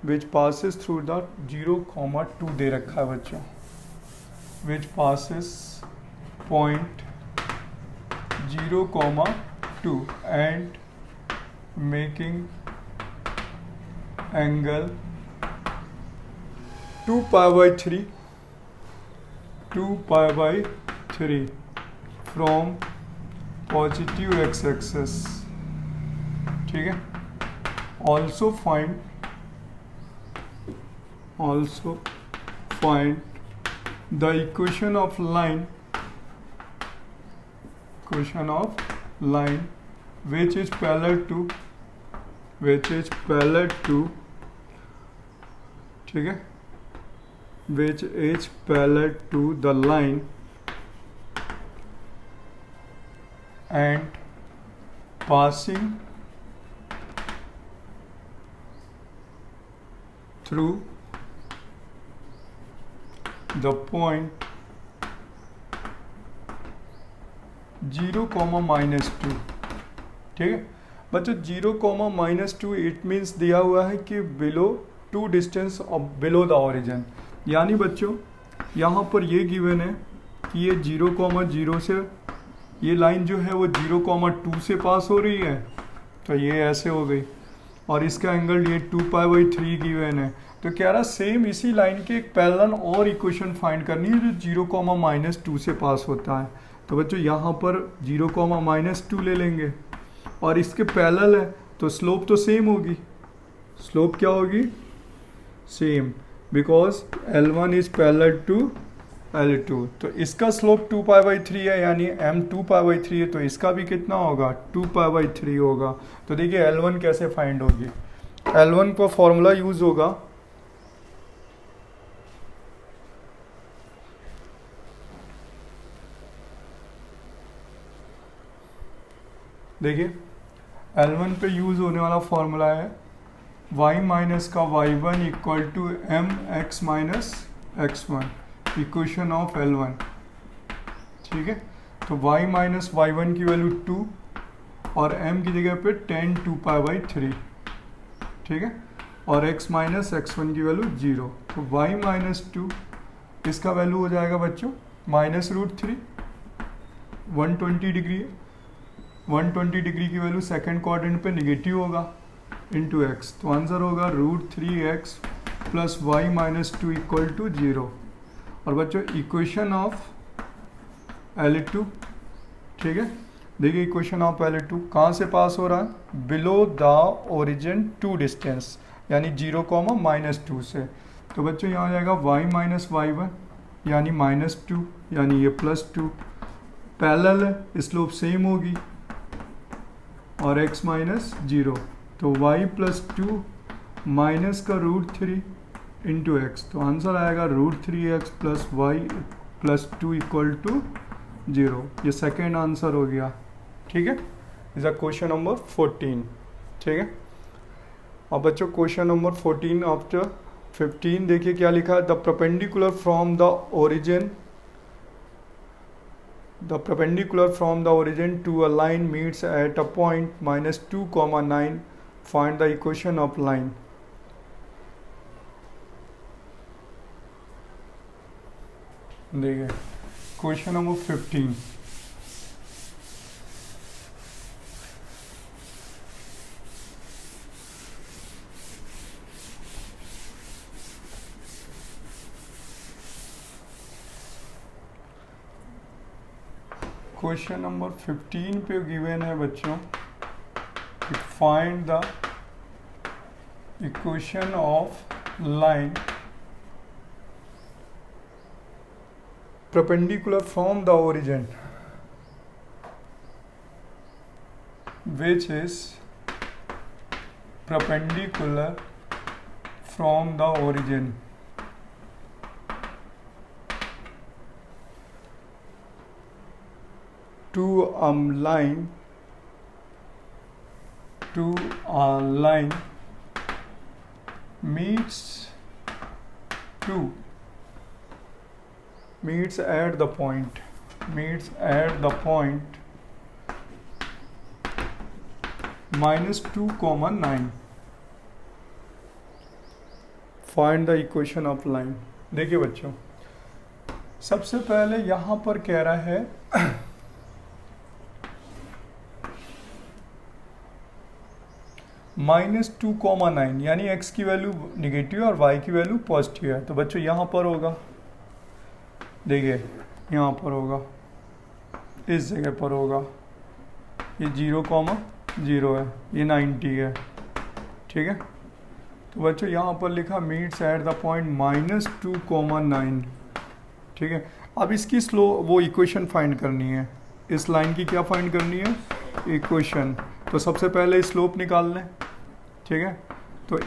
which passes through the 0,2 दे रखा है बच्चों, which passes point 0,2 and making angle 2π/3 from positive x-axis, ठीक है। also find the equation of line which is parallel to ठीक है, which is parallel to the line and passing through the point 0, -2। ठीक है बच्चों, 0, -2 इट मीन्स दिया हुआ है कि below 2 distance below the origin. यानी बच्चों यहाँ पर ये गिवन है कि ये 0, से ये लाइन जो है वो 0, 2 से पास हो रही है, तो ये ऐसे हो गई, और इसका एंगल ये 2π/3 गिवन है। तो कह रहा सेम इसी लाइन के एक पैरेलल और इक्वेशन फाइंड करनी है जो 0, -2 से पास होता है। तो बच्चों यहाँ पर 0, -2 ले लेंगे और इसके पैरेलल है तो स्लोप तो सेम होगी। स्लोप क्या होगी? Same, because L1 is parallel to L2। तो इसका स्लोप 2π/3 है, यानी m 2π/3 है, तो इसका भी कितना होगा? 2π/3 होगा। तो देखिए L1 कैसे फाइंड होगी। L1 का फॉर्मूला यूज होगा, देखिए L1 पे यूज होने वाला फॉर्मूला है y माइनस का y1 equal to m x minus x1, equation of L1। ठीक है, तो y माइनस y1 की वैल्यू 2 और m की जगह पे 10 2π/3। ठीक है, और x माइनस x1 की वैल्यू 0। तो y माइनस 2 इसका वैल्यू हो जाएगा बच्चों -√3, 120 डिग्री है। 120 डिग्री की वैल्यू सेकंड क्वाड्रेंट पे नेगेटिव होगा इंटू एक्स, तो आंसर होगा √3x plus y minus 2 equal to 0। और बच्चों इक्वेशन ऑफ L2, ठीक है, देखिए इक्वेशन ऑफ L2 कहाँ से पास हो रहा है? बिलो द ओरिजिन 2 डिस्टेंस, यानी 0, -2 से। तो बच्चों यहाँ आ जाएगा y माइनस y1 यानी -2, यानी ये +2, पैरेलल है, स्लोप सेम होगी, और x माइनस 0, तो y प्लस 2 माइनस का √3 इंटू एक्स, तो आंसर आएगा √3x plus y plus 2 equal to 0। ये सेकेंड आंसर हो गया। ठीक है, इज अ क्वेश्चन नंबर 14। ठीक है, अब बच्चों क्वेश्चन नंबर 14 आफ्टर 15 देखिए क्या लिखा है। The perpendicular from the origin to a line meets at a point -2, 9. Find the equation of line. देखिए क्वेश्चन नंबर 15। क्वेश्चन नंबर 15 पे गिवन है बच्चों कि find the equation of line perpendicular from the origin which is perpendicular from the origin to a line meets at the point -2, 9. Find the equation of line। देखिए बच्चों, सबसे पहले यहाँ पर कह रहा है -2, 9, यानी x की वैल्यू निगेटिव और y की वैल्यू पॉजिटिव है। तो बच्चों यहाँ पर होगा, देखिए यहाँ पर होगा, इस जगह पर होगा, ये 0, 0 है, ये 90 है। ठीक है, तो बच्चों यहाँ पर लिखा मीट्स एट द पॉइंट -2, 9। ठीक है, अब इसकी स्लो वो इक्वेशन फाइंड करनी है, इस लाइन की क्या फाइंड करनी है? इक्वेशन। तो सबसे पहले स्लोप निकाल लें। ठीक है, तो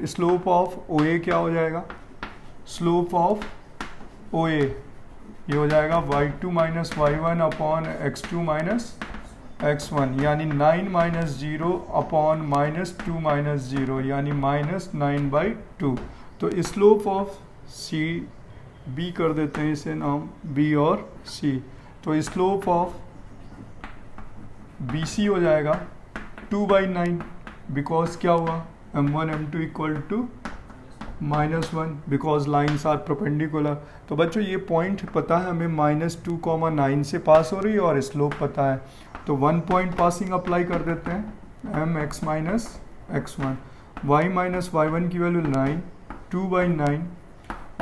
स्लोप ऑफ OA क्या हो जाएगा? स्लोप ऑफ OA ये हो जाएगा y2 - y1 upon x2 - x1 यानी 9 माइनस 0 अपॉन -2 माइनस 0 यानी -9/2। तो स्लोप ऑफ सी बी कर देते हैं इसे नाम बी और सी। तो स्लोप ऑफ बी सी हो जाएगा 2/9 बिकॉज क्या हुआ m1 m2 equal to -1 because lines are perpendicular. तो बच्चों ये पॉइंट पता है हमें -2,9 से पास हो रही है और स्लोप पता है, तो 1 पॉइंट पासिंग अप्लाई कर देते हैं mx minus x1। y minus y1 की वैल्यू 9 2/9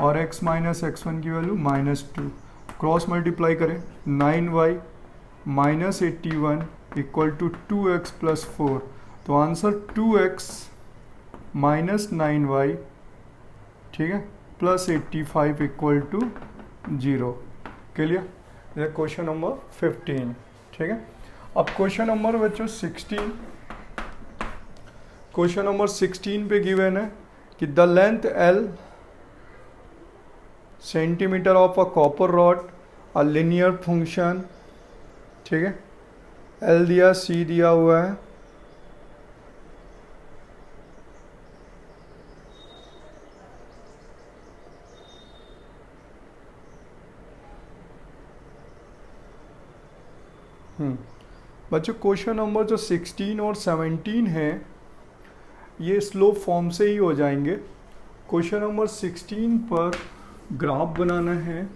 और x माइनस x1 की वैल्यू -2। क्रॉस मल्टीप्लाई करें 9y minus 81 equal to 2x plus 4। तो आंसर 2x माइनस 9y, ठीक है, प्लस 85 इक्वल टू 0। क्लियर? ये क्वेश्चन नंबर 15। ठीक है, अब क्वेश्चन नंबर बच्चों 16। क्वेश्चन नंबर 16 पे गिवन है कि the length L centimetre of a copper rod a linear function, ठीक है, L दिया, C दिया हुआ है, बच्चों क्वेश्चन नंबर जो 16 और 17 है ये स्लोप फॉर्म से ही हो जाएंगे। क्वेश्चन नंबर 16 पर ग्राफ बनाना है,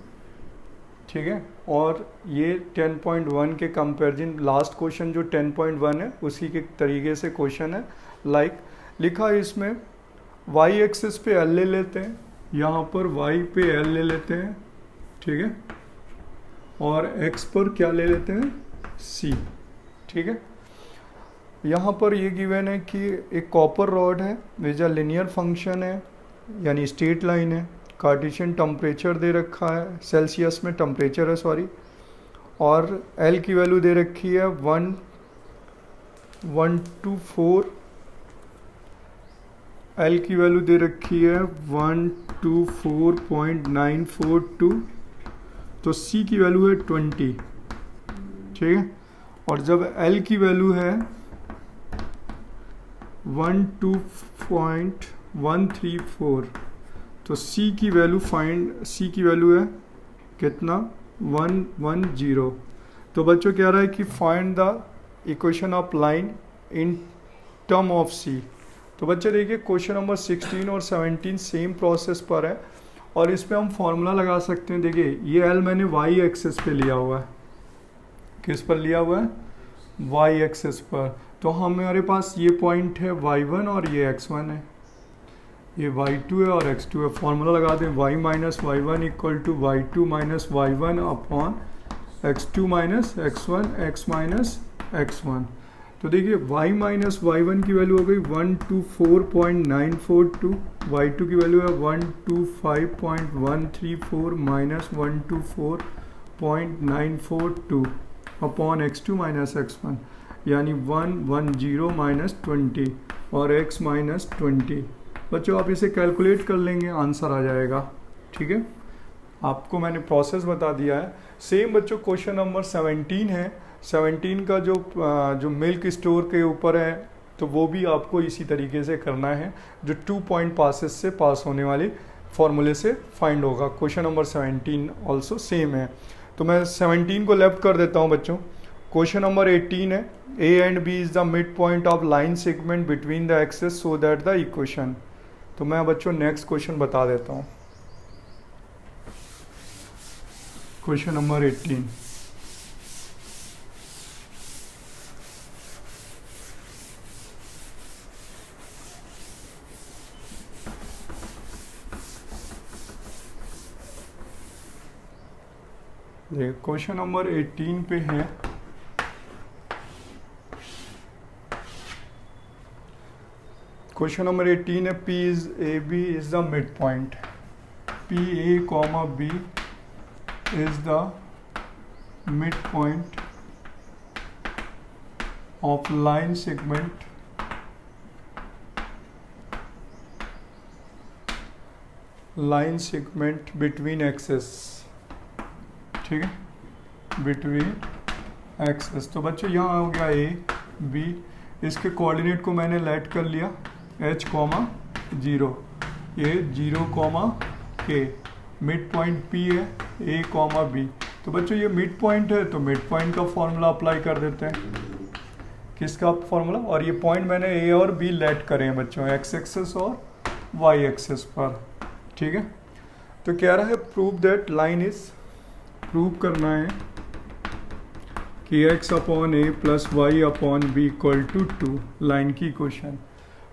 ठीक है, और ये 10.1 के कंपैरिजन लास्ट क्वेश्चन जो 10.1 है उसी के तरीके से क्वेश्चन है। लाइक लिखा है इसमें y एक्सिस पे L ले लेते हैं, यहाँ पर y पे L ले लेते हैं, ठीक है, और x पर क्या ले लेते हैं C, ठीक है। यहाँ पर ये गिवन है कि एक कॉपर रॉड है विच अ लिनियर फंक्शन है यानी स्ट्रेट लाइन है, कार्टेशियन टेम्परेचर दे रखा है, सेल्सियस में टेम्परेचर है सॉरी, और L की वैल्यू दे रखी है 124, L की वैल्यू दे रखी है 124.942, तो C की वैल्यू है 20, ठीक है, और जब L की वैल्यू है 12.134 तो C की वैल्यू है कितना 110। तो बच्चों कह रहा है कि find the equation of line in term of C। तो बच्चे देखिए क्वेश्चन नंबर 16 और 17 सेम प्रोसेस पर है और इस पे हम फॉर्मूला लगा सकते हैं। देखिए ये L मैंने y एक्सिस पे लिया हुआ है, किस पर लिया हुआ है y एक्सिस पर, तो हमारे पास ये पॉइंट है y1 और ये x1 है, ये y2 है और x2 है। फॉर्मूला लगा दें y minus y1 equal to y2 minus y1 upon x2 minus x1 x minus x1। तो देखिए y माइनस y1 की वैल्यू हो गई 124.942, y2 की वैल्यू है 125.134 minus 124.942 upon x2 minus x1 यानी 110 माइनस 20 और x माइनस 20। बच्चों आप इसे कैलकुलेट कर लेंगे, आंसर आ जाएगा, ठीक है। आपको मैंने प्रोसेस बता दिया है। सेम बच्चों क्वेश्चन नंबर 17 है, 17 का जो मिल्क स्टोर के ऊपर है तो वो भी आपको इसी तरीके से करना है, जो 2 पॉइंट पासेस से पास होने वाले फॉर्मूले से फाइंड होगा। क्वेश्चन नंबर 17 ऑल्सो सेम है, तो मैं 17 को लेफ्ट कर देता हूँ बच्चों। क्वेश्चन नंबर 18 है A and B is the mid point of line segment between the axes so that the equation. तो मैं बच्चों नेक्स्ट क्वेश्चन बता देता हूँ। क्वेश्चन नंबर 18, क्वेश्चन नंबर 18 पे है क्वेश्चन नंबर 18 है P is A B is the mid point, P A comma B is the mid point of line segment between axes, ठीक है, बिटवीन एक्सेस। तो बच्चों यहाँ हो गया ए बी, इसके कोऑर्डिनेट को मैंने लेट कर लिया h कॉमा 0, ये 0 कॉमा के, मिड पॉइंट P है a कॉमा b। तो बच्चों ये मिड पॉइंट है तो मिड पॉइंट का फॉर्मूला अप्लाई कर देते हैं। किसका फॉर्मूला? और ये पॉइंट मैंने a और b लेट करे हैं बच्चों, x एक्सेस और y एक्सेस पर। ठीक है, तो कह रहा है prove that line is, prove करना है कि x upon a plus y upon B equal to 2, line की इक्वेशन।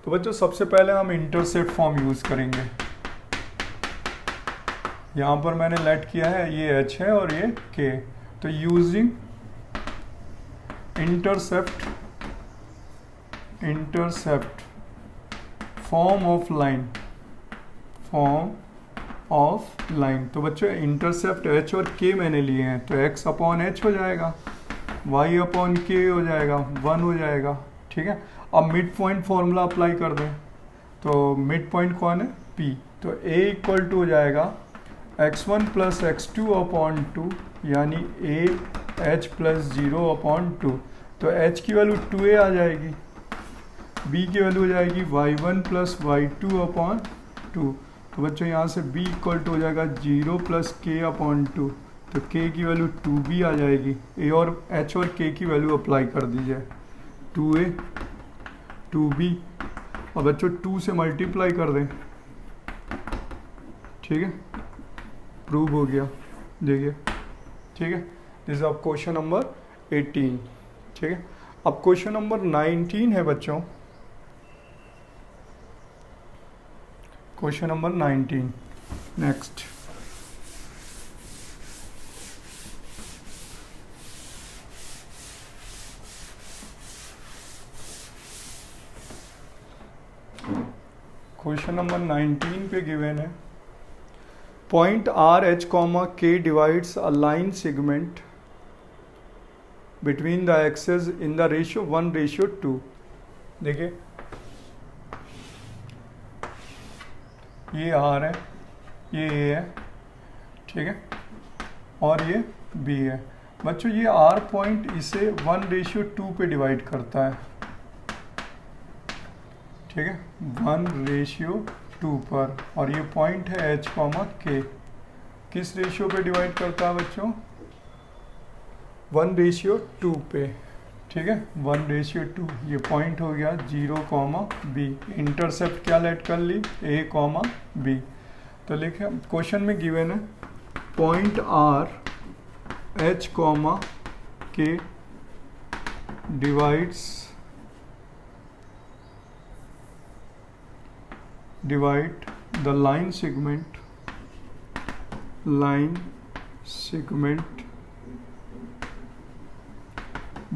तो बच्चों सबसे पहले हम इंटरसेप्ट फॉर्म यूज़ करेंगे। यहाँ पर मैंने लेट किया है ये h है और ये k, तो using intercept form of line, form of line. तो बच्चों इंटरसेप्ट h और k मैंने लिए हैं, तो x अपॉन h हो जाएगा, y अपॉन k हो जाएगा, 1 हो जाएगा। ठीक है, अब मिड पॉइंट फॉर्मूला अप्लाई कर दें, तो मिड पॉइंट कौन है? P। तो a इक्वल टू हो जाएगा x1 प्लस x2 अपॉन 2, यानी a h प्लस 0 अपॉन 2। तो h की वैल्यू 2a आ जाएगी, b की वैल्यू हो जाएगी y1 प्लस y2 अपॉन 2। तो बच्चों यहाँ से b इक्वल टू हो जाएगा 0 प्लस k अपॉन 2, तो k की वैल्यू 2b आ जाएगी। a और h और k की वैल्यू अप्लाई कर दीजिए, 2a 2b, और बच्चों 2 से मल्टीप्लाई कर दें। ठीक है, प्रूव हो गया, देखिए। ठीक है, दिस इज अब क्वेश्चन नंबर 18। ठीक है, अब क्वेश्चन नंबर 19 है बच्चों, question number 19। Next, question number 19 पे गिवन है point R H comma K divides a line segment between the axes in the ratio 1:2। देखिए ये आर है, ये ए है, ठीक है, और ये बी है। बच्चों ये आर पॉइंट इसे 1:2 पे डिवाइड करता है। ठीक है, 1:2 पर, और ये पॉइंट है h कॉमा के, किस रेशियो पे डिवाइड करता है बच्चों? 1:2 पे। ठीक है, 1:2, ये पॉइंट हो गया 0 कॉमा बी। इंटरसेप्ट क्या लेट कर ली? a comma B. तो लिखे क्वेश्चन में गिवन है पॉइंट आर h कॉमा के divide the line segment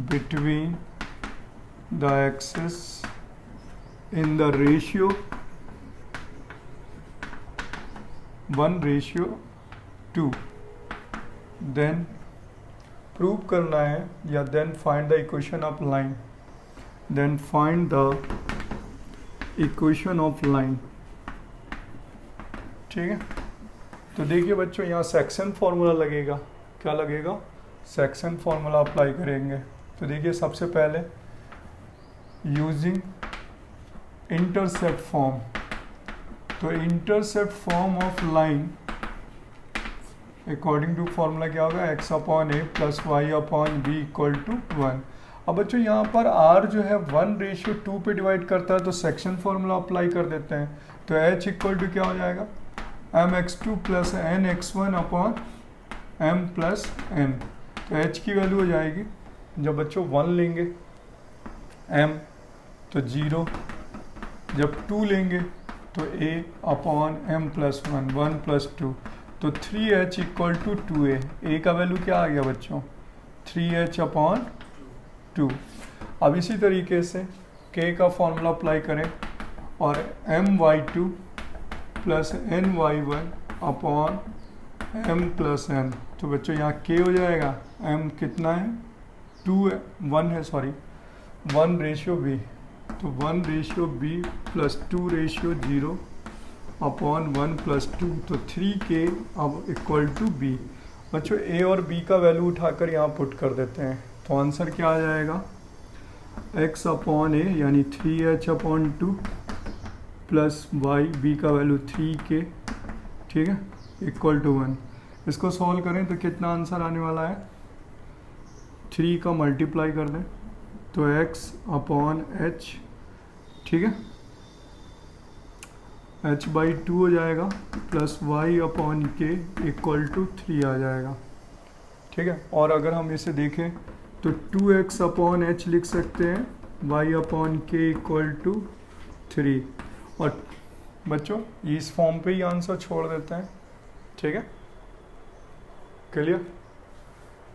between the axes in the ratio 1:2। then prove करना है, या then find the equation of line, then find the equation of line। ठीक है, तो देखिए बच्चों यहाँ सेक्शन फॉर्मूला लगेगा। क्या लगेगा? सेक्शन फॉर्मूला अप्लाई करेंगे। तो देखिए सबसे पहले यूजिंग इंटरसेप्ट फॉर्म, तो intercept form of line according to formula क्या होगा? x upon a plus y upon B equal to 1। अब बच्चों यहाँ पर r जो है 1:2 पे डिवाइड करता है, तो सेक्शन फॉर्मूला अप्लाई कर देते हैं। तो h इक्वल टू क्या हो जाएगा? mx2 plus nx1 upon m plus n। तो h की वैल्यू हो जाएगी, जब बच्चों 1 लेंगे m तो 0, जब 2 लेंगे तो a upon m plus 1, 1 plus 2, तो 3h equal to 2a। a का वैल्यू क्या आ गया बच्चों? 3h upon 2। अब इसी तरीके से k का फॉर्मूला अप्लाई करें, और my2 plus ny1 upon m plus n। तो बच्चों यहाँ k हो जाएगा, m कितना है? 2 है, 1 है, सॉरी 1:b। तो 1:b प्लस 2:0 अपॉन 1 प्लस 2, तो 3k अब इक्वल टू b। बच्चों a और b का वैल्यू उठाकर यहाँ पुट कर देते हैं। तो आंसर क्या आ जाएगा, x अपॉन ए यानी 3h/2 प्लस वाई, बी का वैल्यू 3k, ठीक है, इक्वल टू 1। इसको सॉल्व करें तो कितना आंसर आने वाला है, 3 का मल्टीप्लाई कर दें तो x अपॉन h, ठीक है, h/2 हो जाएगा plus y upon k equal to 3 आ जाएगा, ठीक है। और अगर हम इसे देखें तो 2x अपॉन h लिख सकते हैं, y upon k equal to 3। और बच्चों इस फॉर्म पे ही आंसर छोड़ देते हैं, ठीक है, क्लियर।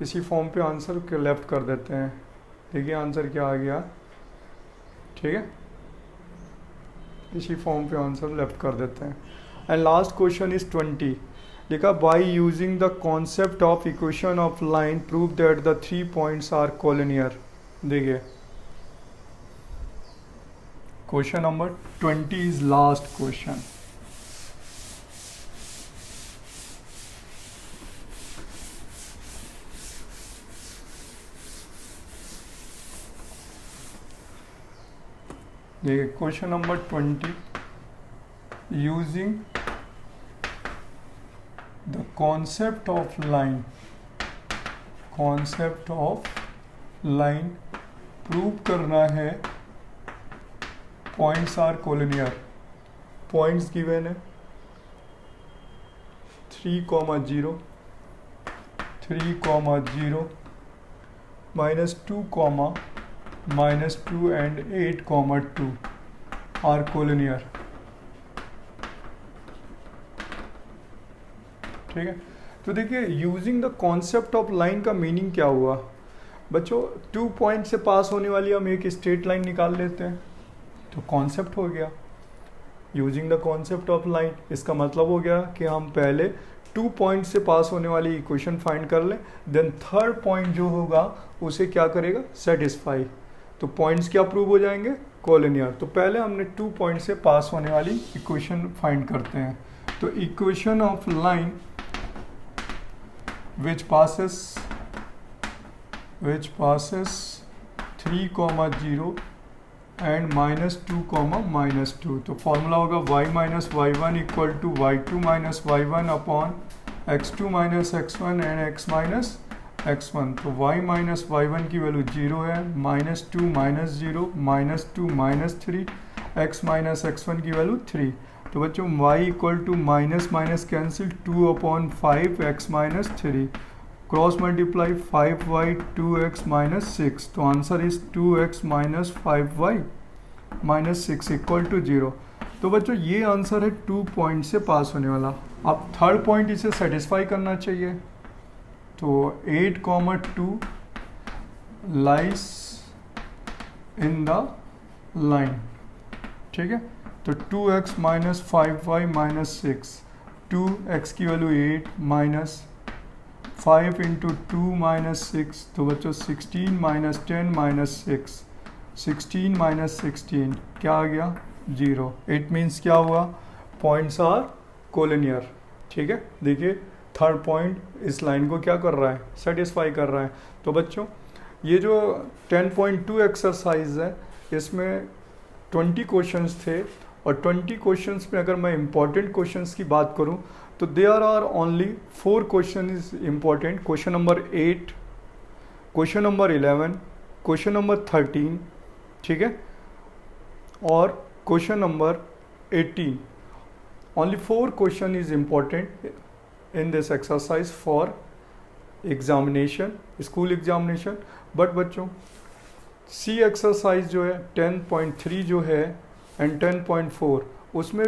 इसी फॉर्म पे आंसर के लेफ्ट कर देते हैं। देखिए आंसर क्या आ गया, ठीक है, इसी फॉर्म पे आंसर लेफ्ट कर देते हैं। एंड लास्ट क्वेश्चन इज 20, लिखा by using the concept of equation of line prove that the 3 points are collinear. देखिए question number 20 is last question. देखिए question number 20, using the concept of line, concept of line prove करना है points are collinear. Points given है 3, 0, 3, 0, -2, -2 and 8, 2 are collinear, ठीक है। तो देखिए using the concept of line का मीनिंग क्या हुआ बच्चों, 2 पॉइंट से पास होने वाली हम एक स्ट्रेट लाइन निकाल लेते हैं, तो कॉन्सेप्ट हो गया using the concept of line. इसका मतलब हो गया कि हम पहले 2 पॉइंट से पास होने वाली इक्वेशन फाइंड कर लें, देन थर्ड पॉइंट जो होगा उसे क्या करेगा, सेटिस्फाई। तो पॉइंट्स क्या प्रूव हो जाएंगे, कोलिनियर। तो पहले हमने 2 पॉइंट से पास होने वाली इक्वेशन फाइंड करते हैं। तो equation of line which passes 3, 0 and -2, -2। तो फॉर्मूला होगा y minus y1 equal to y2 minus y1 upon x2 minus x1 and x minus x1। तो y माइनस y1 की वैल्यू 0 है, -2 -0, -2 -3, x माइनस x1 की value 3। तो बच्चों y equal to minus minus cancel 2/5 x minus 3, cross multiply 5y 2x minus 6। तो answer is 2x minus 5y minus 6 equal to 0। तो बच्चों ये आंसर है 2 पॉइंट से पास होने वाला। अब थर्ड पॉइंट इसे सेटिस्फाई करना चाहिए, तो 8, 2 लाइस इन द लाइन, ठीक है। तो 2x minus 5y minus 6, 2x की वैल्यू 8 माइनस 5 इंटू 2 माइनस 6, तो बच्चों 16 माइनस 10 माइनस 6, 16 माइनस 16 क्या आ गया, 0। इट मीन्स क्या हुआ, पॉइंट्स आर कोलिनियर, ठीक है। देखिए थर्ड पॉइंट इस लाइन को क्या कर रहा है, सेटिस्फाई कर रहा है। तो बच्चों ये जो 10.2 एक्सरसाइज है इसमें 20 क्वेश्चंस थे, और 20 क्वेश्चंस में अगर मैं इम्पॉर्टेंट क्वेश्चंस की बात करूं तो there are only 4 question is important. Question number 8, question number 11, question number 13, ठीक है, और question number 18। Only 4 question is important in this exercise for examination, school examination. But बच्चों सी एक्सरसाइज जो है 10.3 जो है एंड 10.4 उसमें